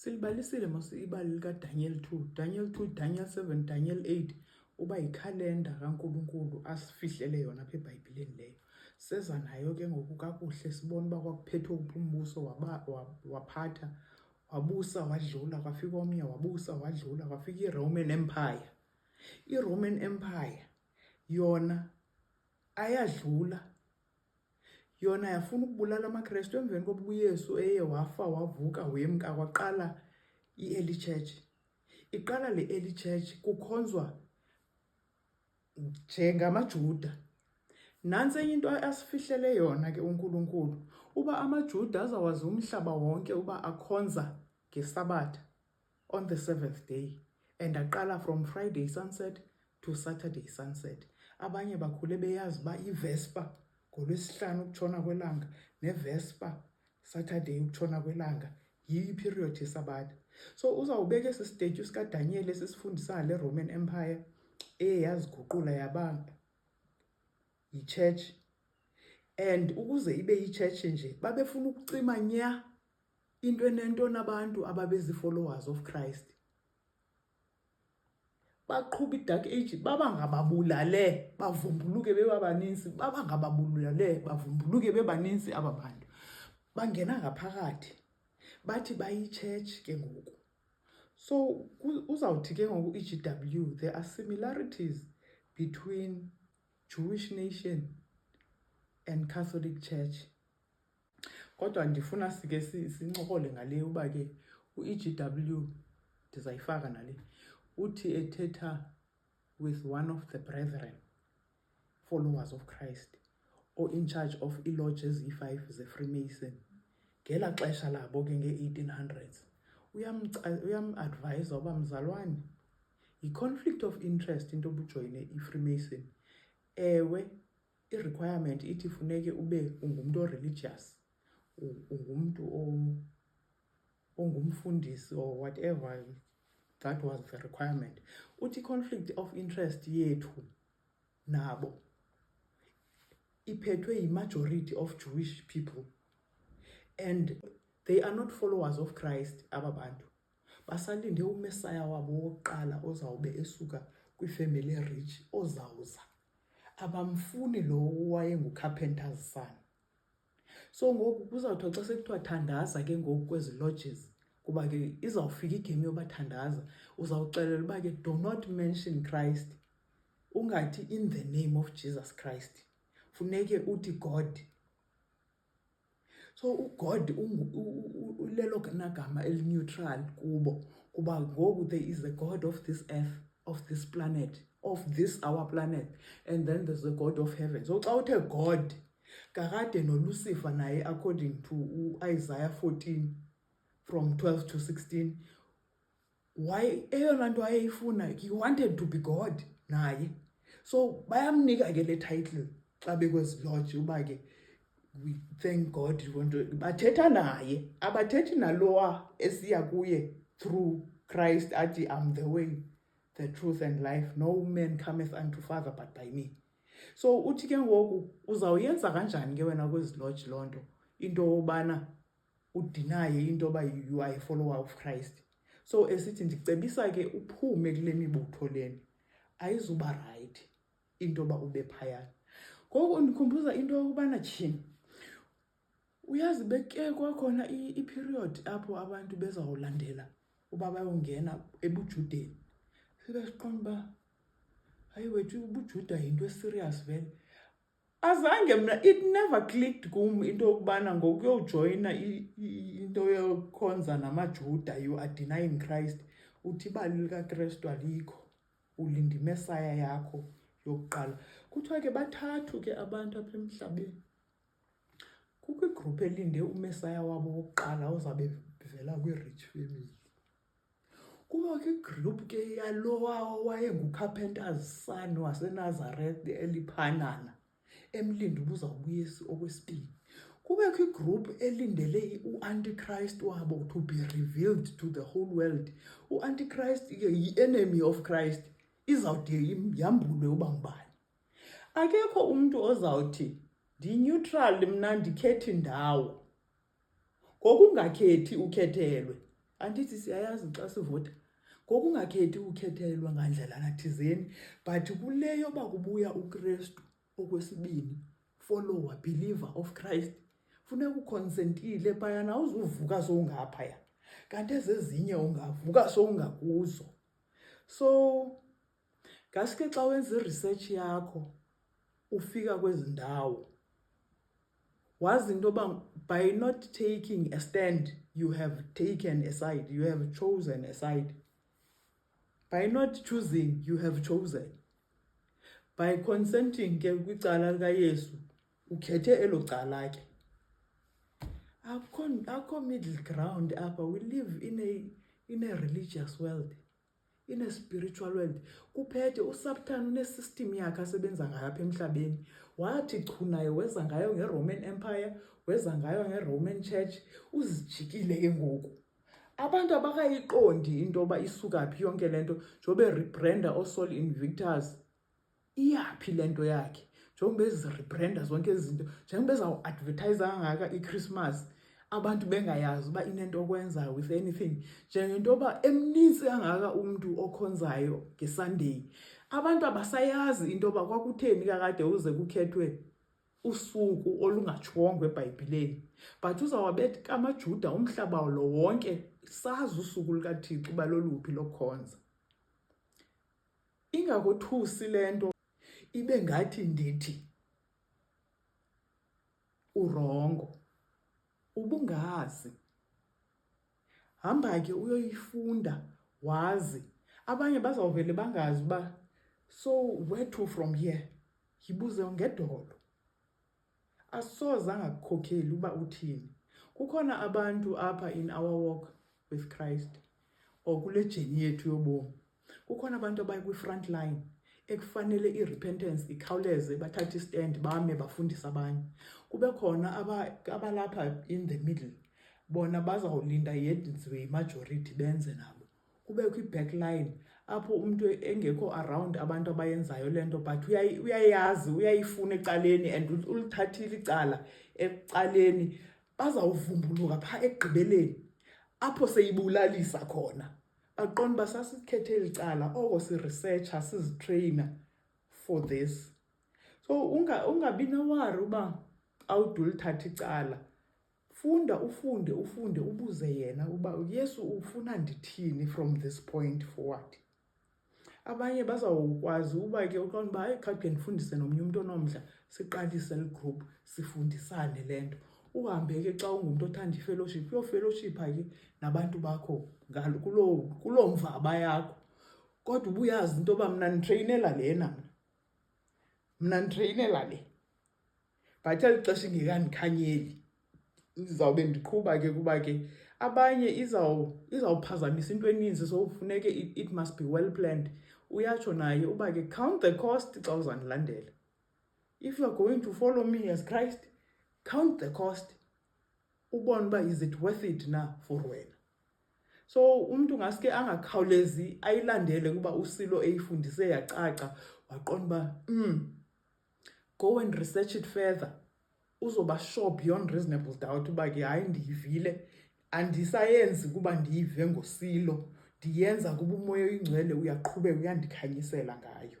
Silibalisile ibali likaDaniel 2, Daniel 2, Daniel 7, Daniel 8 uba yikhalenda kaNkulunkulu asifihlele yona apha eBhayibhileni leyo. Seza nayo ke ngoku kakuhle sibona uba kwakuphethwe uphi umbuso waphatha, wabusa wadlula, kwafika omnye wabusa wadlula, kwafika iRoman Empire. IRoman Empire yona ayadlula, yona yafuna ukubulala amaKristu emveni kokuba uYesu eye wafa wavuka wemka kwaqala i-early church. Iqala le early church kukhonzwa njengamaJuda. Nantsi enye into asifihlele yona ke uNkulunkulu, uba amaJuda azawazi umhlaba wonke uba akhonza ngeSabatha on the 7th day, and aqala from Friday sunset to Saturday sunset. Abanye bakhule beyazi uba iVesper ngoLwesihlanu ukutshona kwelanga neVesper Saturday ukutshona kwelanga yi-period yeSabatha. So uzawubeka esi stage sikaDaniel esisifundisa ngale Roman Empire yaziguqula yaba yi-church, and ukuze ibe yi-church nje babefuna ukucima nya into enento nabantu ababezi-followers of Christ. Baqhuba i-dark age, babangababulale bavumbuluke bebabaninzi, bavumbuluke bebaninzi aba bantu. Bangena ngaphakathi bathi bayi-church ke ngoku. So uzawuthi ke ngoku i-GW, there are similarities between Jewish nation and Catholic Church. Kodwa ndifuna sike sincokole ngale uba ke u-EGW ndizayifaka nale. Uthi ethetha with one of the brethren, followers of Christ, or in charge of i-lodges E5 ze-Freemason. Ngela xesha labo ke nge-1800s. Uyam-advise uba mzalwane, yi-conflict of interest into obujoyine i-Freemason. Ewe, i-requirement ithi funeke ube ungumntu o-religious, ungumntu ongumfundisi or whatever, that was the requirement. Uthi conflict of interest yethu nabo iphethwe yi-majority of Jewish people, and they are not followers of Christ. Aba bantu basalinde uMessiah wabo wokuqala ozawube esuka kwifamily rich ozawuza. Abamfuni lo wayengu-carpenter's son. So ngoku kuzawuthi xa sekuthiwa thandaza ke ngoku kwezi lodges, kuba ke izawufika igame yobathandaza, uzawuxelela uba ke do not mention Christ, ungathi in the name of Jesus Christ, funeke uthi God. So uGod ulelo nagama eli-neutral kubo, kuba ngoku there is a God of this earth, of this planet, of this our planet, and then there's the God of heaven. So xa uthe God, kakade noLucifer naye according to Isaiah 14 from 12 to 16, why eyona nto ayeyifuna, he wanted to be God naye. So bayamnika ke le title xa bekwezi lodge uba ke we thank God, bathetha naye, abathethi nalowa esiya kuye through Christ athi I'm the way, the truth and life, no man cometh unto Father but by me. So uthi ke ngoku uzawuyenza kanjani ke wena kwezi lodge lonto into obana udinaye into yoba you are a follower of Christ. So esithi ndicebisa ke uphume kule mibutho leni, ayizuba right into yoba ube phaya. Ngoku ndikhumbuza into yokubana tyhini, uyazi beke kwakhona i-period apho abantu bezawulandela uba bayongena ebujudeni. Sibe siqonda uba hayi wethu ubujuda yinto serious vele. Azange mna, it never clicked kum into yokubana ngokuyojoyina into yokhonza namaJuda, you are denying Christ. Uthi ibali likaKristu alikho, ulinda iMessiah yakho yokuqala. Kuthiwa ke bathathu ke abantu apha emhlabeni. Kukho igroup elinde uMessiah wabo wokuqala ozabe vela kwi-rich family. Kuba ke igroup ke yalowa wayengu-carpenter's son waseNazareth eliphanana, emlinda uba uzawubuyisa okwesibini. Kubekho igroup elindele u-Antichrist wabo to be revealed to the whole world. U-Antichrist yi-enemy of Christ, izawude yambulwe uba ngubani. Akekho umntu ozawuthi ndi-neutral mna ndikhethe indawo, ngokungakhethi ukhethelwe. andithi siyayazi xa sivota ngokungakhethi ukukhethelwa ngandlela thizeni, but kule yoba kubuya uKristu okwesibini, follower, believer of Christ, funeka ukhonsentile phayana, awuzuvuka sowungaphaya kanti ezezinye ungavuka sowungakuzo. So ngaske xa wenza i-research yakho ufika kwezi ndawo, wazi into yoba by not taking a stand you have taken a side, you have chosen a side. By not choosing you have chosen. By consenting ke kwicala likaYesu ukhethe elo cala ke. Akho middle ground apha. We live in a religious world, in a spiritual world. Kuphethe uSathane une-system yakhe asebenza ngayo apha emhlabeni. Wathi chu naye weza ngayo ngeRoman Empire, weza ngayo ngeRoman Church, uzijikile ke ngoku. Abantu abakayiqondi into yoba isuka phi yonke lento, njobe rebranda oSaul Invictus, iyaphi lento yakhe. Njengoba rebranda zonke izinto, njengoba ezawu-advertise kangaka iChristmas, abantu bengayazi uba inento okwenza with anything. Njengento yoba emninzi kangaka umntu okhonzayo ngeSunday, abantu abasayazi into yoba kwakutheni kakade uze kukhethwe usuku olungatshwongwe eBhayibhileni. But uzawabeka amaJuda umhlaba lo wonke sazi usuku lukaThixo uba loluphi lokukhonza. Ingakothusi lento ibe ngathi ndithi urongo, ubungazi. Hamba ke uyoyifunda wazi. Abanye bazawuvele bangazi uba so where to from here, yibuze ngedolo. Asoze angakukhokheli uba uthini. Kukhona abantu apha in our walk with Christ, or kule journey yethu yobomi. Kukhona abantu abayi kwi-front line ekufanele i-repentance ikhawuleze, bathathe istand, bame bafundisa abanye. Kube khona abalapha in the middle, bona bazawulinda yenziwe i-majority benze nabo. Kubekho i-back line apho umuntu engekho around abantu abayenzayo lento, but uyayazi, uyayifuna ecaleni and ulithathile icala ecaleni, bazawuvumbuluka pha ekugqibeleni apho seyibulalisa khona. Baqonda uba sasikhethe eli cala, oko si-researcher, sizitrayina for this. So ungabi nowari uba awudulithatha icala. Funda, ufunde, ubuze yena uba Yesu ufuna ndithini from this point forward. Abanye bazawukwazi uba ke uqonda uba hayi khawuke ndifundise nomnye umuntu onomdla, siqalise le group, sifundisane lento. Uhambe ke xa ungumuntu othanda ifellowship, uyofellowshipha ke nabantu bakho kuloo mvaba yakho. Kodwa ubuyazi into yoba mna nditreyinela lena, mna nditreyinela le. But eli xesha ingekandikhanyeli, ndizawube ndiqhuba ke kuba ke abanye izawuphazamisa into eninzi, so kufuneke it must be well planned. Uyatsho naye uba ke count the cost xa uzandilandela. If you are going to follow me as Christ, count the cost. Ubone uba is it worth it na for wena. So umuntu ngaske angakhawulezi ayilandele kuba uSilo eyifundise yacaca, waqonda uba go and research it further. Uzoba sure beyond reasonable doubt uba ke hayi ndiyivile, andisayenzi kuba ndiyive ngoSilo, ndiyenza kuba umoya oyingcwele uyaqhubeka uyandikhanyisela ngayo.